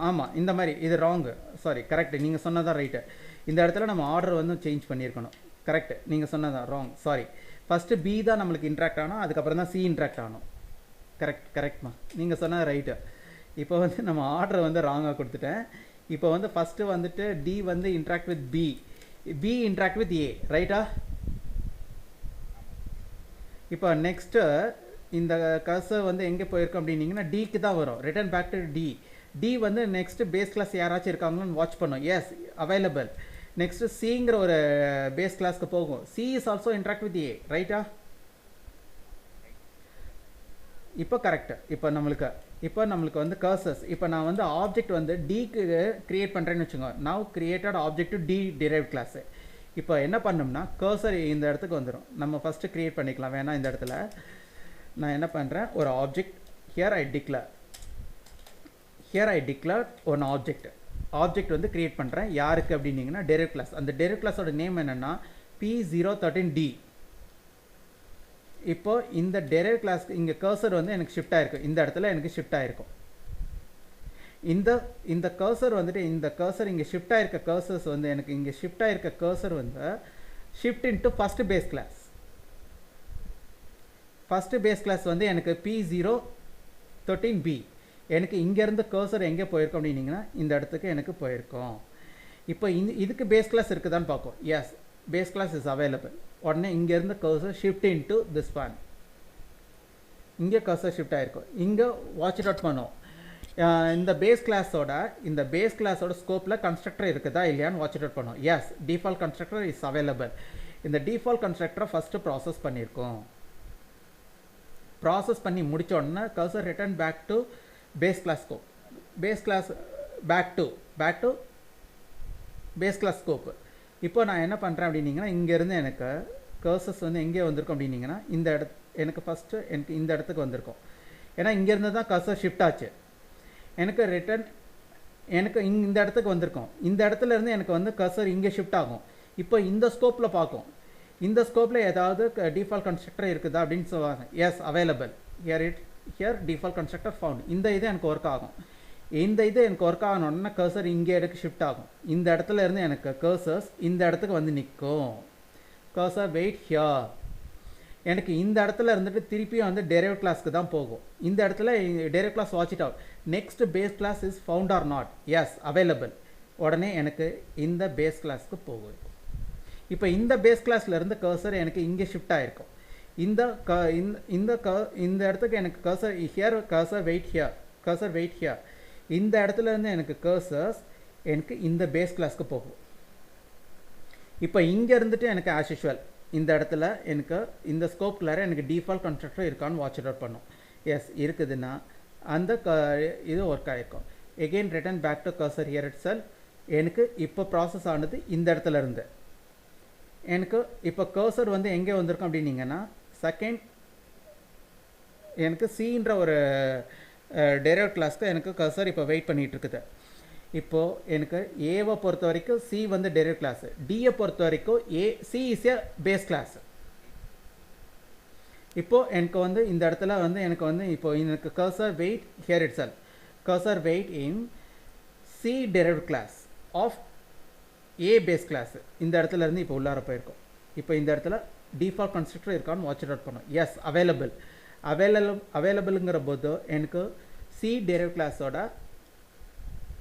ஆமாம் இந்த மாதிரி இது ராங்கு, சாரி கரெக்டு, நீங்கள் சொன்னதான் ரைட்டு. இந்த இடத்துல நம்ம ஆர்டர் வந்து சேஞ்ச் பண்ணியிருக்கணும். கரெக்டு, நீங்கள் சொன்னதான் ராங், சாரி. ஃபஸ்ட்டு பி தான் நம்மளுக்கு இன்ட்ராக்ட் ஆகணும், அதுக்கப்புறம் தான் சி இன்ட்ராக்ட் ஆகணும். கரெக்ட்மா, நீங்கள் சொன்னது ரைட்டு. இப்போ வந்து நம்ம ஆர்டர் வந்து ராங்காக கொடுத்துட்டேன். இப்போ வந்து ஃபஸ்ட்டு வந்துட்டு டி வந்து interact with B, B interact with A, ரைட்டா? இப்போ நெக்ஸ்ட்டு இந்த கர்சர் வந்து எங்கே போயிருக்கோம் அப்படின்னீங்கன்னா டிக்கு தான் வரும். Return back to D. D வந்து நெக்ஸ்ட் பேஸ் கிளாஸ் யாராச்சும் இருக்காங்கன்னு வாட்ச் பண்ணும். S available. நெக்ஸ்ட் சிங்கிற ஒரு பேஸ் கிளாஸ்க்கு போகும். C is also interact with A, ரைட்டா? இப்போ கரெக்ட். இப்போ நம்மளுக்கு வந்து கர்சர்ஸ், இப்போ நான் வந்து ஆப்ஜெக்ட் வந்து டிக்கு கிரியேட் பண்ணுறேன்னு வச்சுக்கோங்க. Now created object to D drive class. இப்போ என்ன பண்ணோம்னா கர்சர் இந்த இடத்துக்கு வந்துடும். நம்ம ஃபஸ்ட்டு கிரியேட் பண்ணிக்கலாம் வேணா. இந்த இடத்துல நான் என்ன பண்ணுறேன், ஒரு object here I declare one object வந்து கிரியேட் பண்ணுறேன். யாருக்கு அப்படின்னீங்கன்னா டெரைவ் கிளாஸ். அந்த டெரைவ் கிளாஸோட நேம் என்னென்னா P013D. இப்போ இந்த டெரைவ் கிளாஸ்க்கு இங்கே கர்சர் வந்து எனக்கு ஷிஃப்ட் ஆகிருக்கும். இந்த இடத்துல எனக்கு ஷிஃப்ட் ஆகிருக்கும். இந்த கர்சர் வந்துட்டு இந்த கர்சர் இங்கே ஷிஃப்ட் ஆகிருக்க கர்சர்ஸ் வந்து எனக்கு இங்கே ஷிஃப்ட் ஆகிருக்க கர்சர் வந்து shift into first base class. First base class வந்து எனக்கு P013B. எனக்கு இங்கேருந்து கர்சர் எங்கே போயிருக்கோம் அப்படின்னீங்கன்னா இந்த இடத்துக்கு எனக்கு போயிருக்கோம். இப்போ இதுக்கு பேஸ் கிளாஸ் இருக்குதான்னு பார்க்கும். Yes, base class is available. உடனே இங்கேருந்து cursor shift into this one. இங்கே கர்சர் ஷிஃப்ட் ஆகிருக்கும். இங்கே வாட்ச் இட் அவுட் பண்ணும். இந்த பேஸ் கிளாஸோட ஸ்கோப்பில் கன்ஸ்ட்ரக்டர் இருக்குதா இல்லையான்னு வாட்ச் இட் அவுட் பண்ணும். Yes, default constructor is available. இந்த டிஃபால்ட் கன்ஸ்ட்ரக்டரை ஃபஸ்ட்டு ப்ராசஸ் பண்ணியிருக்கோம். ப்ராசஸ் பண்ணி முடிச்ச உடனே cursor return back to base class scope. Base class back to base class scope. இப்போ நான் என்ன பண்ணுறேன் அப்படின்னீங்கன்னா இங்கேருந்து எனக்கு கர்சர்ஸ் வந்து எங்கே வந்திருக்கும் அப்படின்னீங்கன்னா எனக்கு ஃபஸ்ட்டு எனக்கு இந்த இடத்துக்கு வந்திருக்கும். ஏன்னா இங்கேருந்து தான் கர்சர் ஷிஃப்ட் ஆச்சு. எனக்கு இந்த இடத்துக்கு வந்திருக்கும். இந்த இடத்துல இருந்து எனக்கு வந்து கர்சர் இங்கே ஷிஃப்ட் ஆகும். இப்போ இந்த ஸ்கோப்பில் பார்க்கும். இந்த ஸ்கோப்பில் ஏதாவது டிஃபால்ட் கன்ஸ்ட்ரக்டர் இருக்குதா அப்படின்னு சொல்லுவாங்க. Yes available. Here default constructor found. இந்த இது எனக்கு ஒர்க் ஆகும். இந்த இது எனக்கு ஒர்க் ஆகணுன்னா கர்சர் இங்கே எனக்கு ஷிஃப்ட் ஆகும். இந்த இடத்துல இருந்து எனக்கு கர்சர்ஸ் இந்த இடத்துக்கு வந்து நிற்கும். Cursor wait here. எனக்கு இந்த இடத்துல இருந்துட்டு திருப்பியும் வந்து டெரைவ் கிளாஸ்க்கு தான் போகும். இந்த இடத்துல derive class watch it out. Next base class is found or not. Yes available. உடனே எனக்கு இந்த பேஸ் கிளாஸ்க்கு போகும். இப்போ இந்த பேஸ் கிளாஸ்லேருந்து கர்சர் எனக்கு இங்கே ஷிஃப்ட் ஆகிருக்கும். இந்த இடத்துக்கு எனக்கு cursor here, cursor wait here. இந்த இடத்துல இருந்து எனக்கு கர்சர்ஸ் எனக்கு இந்த பேஸ் கிளாஸ்க்கு போகும். இப்போ இங்கே இருந்துட்டு எனக்கு ஆஸ் யூஷுவல் இந்த இடத்துல எனக்கு இந்த ஸ்கோப்குள்ளார எனக்கு டிஃபால்ட் கன்ஸ்ட்ரக்டர் இருக்கான்னு வாட்ச் இட் அவுட் பண்ணும். எஸ் இருக்குதுன்னா அந்த இது ஒர்க் ஆகிருக்கும். Again return back to cursor here itself. எனக்கு இப்போ ப்ராசஸ் ஆனது இந்த இடத்துல இருந்து. எனக்கு இப்போ கர்சர் வந்து எங்கே வந்திருக்கும் அப்படின்னீங்கன்னா செகண்ட் எனக்கு சின்ற ஒரு டெரைவ் கிளாஸ்க்கு எனக்கு கர்சர் இப்போ வெயிட் பண்ணிகிட்டு இருக்குது. இப்போது எனக்கு ஏவை பொறுத்த வரைக்கும் சி வந்து டெரைவ் கிளாஸ், டியை பொறுத்த வரைக்கும் C is a base class. இப்போது எனக்கு வந்து இந்த இடத்துல வந்து எனக்கு வந்து இப்போது எனக்கு cursor wait here itself. Cursor wait in C derive class of A base class. இந்த இடத்துல இருந்து இப்போ உள்ளார போயிருக்கோம். இப்போ இந்த இடத்துல டிஃபால்ட் கன்ஸ்ட்ரக்டர் இருக்கான்னு வாட்ச் இட் அவுட் பண்ணும். எஸ் அவைலபிளுங்கிற போது எனக்கு சி டெரைவ் கிளாஸோட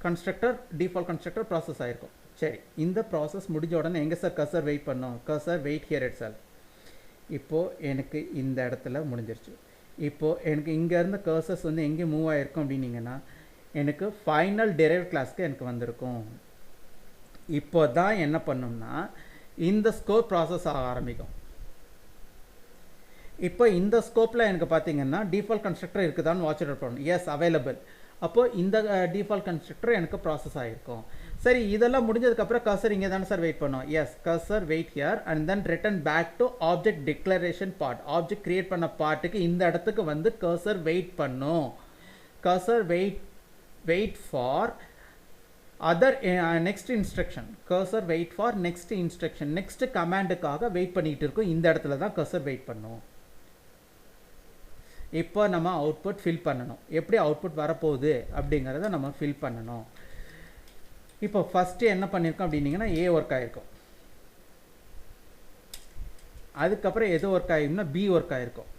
கன்ஸ்ட்ரக்டர் டிஃபால்ட் கன்ஸ்ட்ரக்டர் ப்ராசஸ் ஆகிருக்கும். சரி, இந்த ப்ராசஸ் முடிஞ்ச உடனே எங்கே சார் கர்சர் வெயிட் பண்ணோம்? Cursor wait here itself. இப்போது எனக்கு இந்த இடத்துல முடிஞ்சிருச்சு. இப்போது எனக்கு இங்கேருந்து கர்சர்ஸ் வந்து எங்கே மூவ் ஆகிருக்கும் அப்படின்னீங்கன்னா எனக்கு ஃபைனல் டெரைவ் கிளாஸ்க்கு எனக்கு வந்திருக்கும். இப்போ தான் என்ன பண்ணோம்னா இந்த ஸ்கோப் ப்ராசஸ் ஆக ஆரம்பிக்கும். இப்போ இந்த ஸ்கோப்பில் எனக்கு பார்த்தீங்கன்னா டிஃபால்ட் கன்ஸ்ட்ரக்டர் இருக்குதான்னு வாட்ச் இட் அவுட் பண்ணணும். Yes available. அப்போது இந்த டிஃபால்ட் கன்ஸ்ட்ரக்டர் எனக்கு ப்ராசஸ் ஆகிருக்கும். சரி, இதெல்லாம் முடிஞ்சதுக்கப்புறம் கர்சர் இங்கே தானே சார் வெயிட் பண்ணோம். Yes, cursor wait here and then return back to object declaration part. Object create பண்ண பார்ட்டுக்கு இந்த இடத்துக்கு வந்து கர்சர் வெயிட் பண்ணும். Cursor wait for other next instruction. Cursor wait for next instruction, next கமாண்டுக்காக வெயிட் பண்ணிகிட்டு இருக்கும். இந்த இடத்துல தான் கர்சர் வெயிட் பண்ணும். இப்போ நம்ம அவுட்புட் ஃபில் பண்ணணும். எப்படி அவுட்புட் வரப்போகுது அப்படிங்கிறத நம்ம ஃபில் பண்ணணும். இப்போ ஃபஸ்ட்டு என்ன பண்ணியிருக்கோம் அப்படின்னீங்கன்னா ஏ ஒர்க் ஆகிருக்கும். அதுக்கப்புறம் எது ஒர்க் ஆகிருக்கும்னா பி ஒர்க் ஆகிருக்கும்.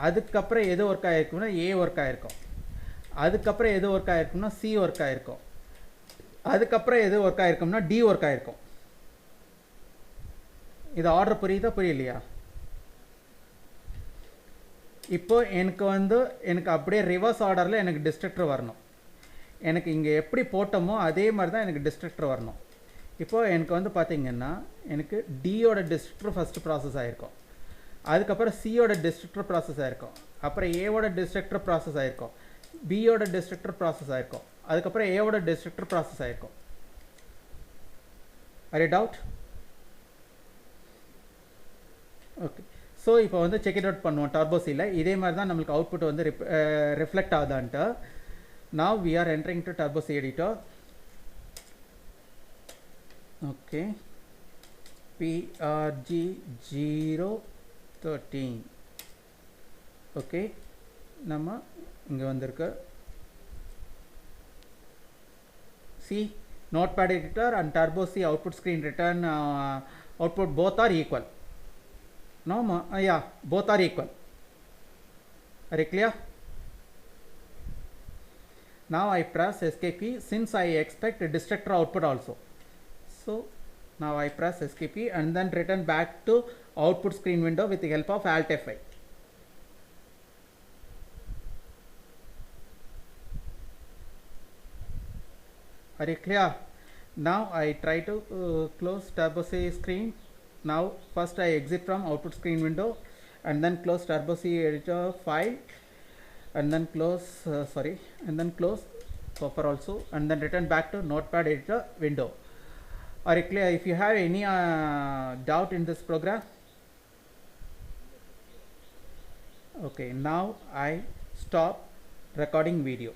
அதுக்கப்புறம் எது ஒர்க் ஆகிருக்கும்னா ஏ ஒர்க் ஆகிருக்கும். அதுக்கப்புறம் எது ஒர்க் ஆகிருக்கும்னா சி ஒர்க் ஆகிருக்கும். அதுக்கப்புறம் எது ஒர்க் ஆகிருக்கும்னா டி ஒர்க் ஆகிருக்கும். இது ஆர்டர் புரியுதா புரியலையா? இப்போ எனக்கு அப்படியே ரிவர்ஸ் ஆர்டரில் எனக்கு டிஸ்ட்ரக்டர் வரணும். எனக்கு இங்கே எப்படி போட்டோமோ அதே மாதிரி தான் எனக்கு டிஸ்ட்ரக்டர் வரணும். இப்போது எனக்கு பார்த்திங்கன்னா எனக்கு டியோட டிஸ்ட்ரக்டர் ஃபஸ்ட்டு ப்ராசஸ் ஆகிருக்கும். அதுக்கப்புறம் சியோட டிஸ்ட்ரக்டர் ப்ராசஸ் ஆகிருக்கும். அப்புறம் ஏவோட டிஸ்ட்ரக்டர் ப்ராசஸ் ஆகிருக்கும். பியோட டிஸ்ட்ரக்டர் ப்ராசஸ் ஆகிருக்கும். அதுக்கப்புறம் ஏவோட டிஸ்ட்ரக்டர் ப்ராசஸ் ஆகிருக்கும். Are you doubt? Okay. So இப்போ செக் இட் அவுட் பண்ணுவோம் டர்போசியில். இதே மாதிரி தான் நம்மளுக்கு அவுட்புட் ரிஃப்ளெக்ட் ஆகுதான்ட்டு. Now we are entering to Turbo C editor. Okay, PRG013. Okay, நம்ம இங்கே வந்திருக்கு. See, Notepad editor and Turbo C output screen return output both are equal. No, yeah, both are equal. Are you clear? Now I press escape key since I expect a destructor output also. So now I press escape key and then return back to output screen window with the help of Alt F5. Are you clear? Now I try to close Turbo C screen. Now first I exit from output screen window and then close Turbo C editor file. And then close buffer also, and then return back to Notepad editor window. Are you clear? If you have any doubt in this program, okay, now I stop recording video.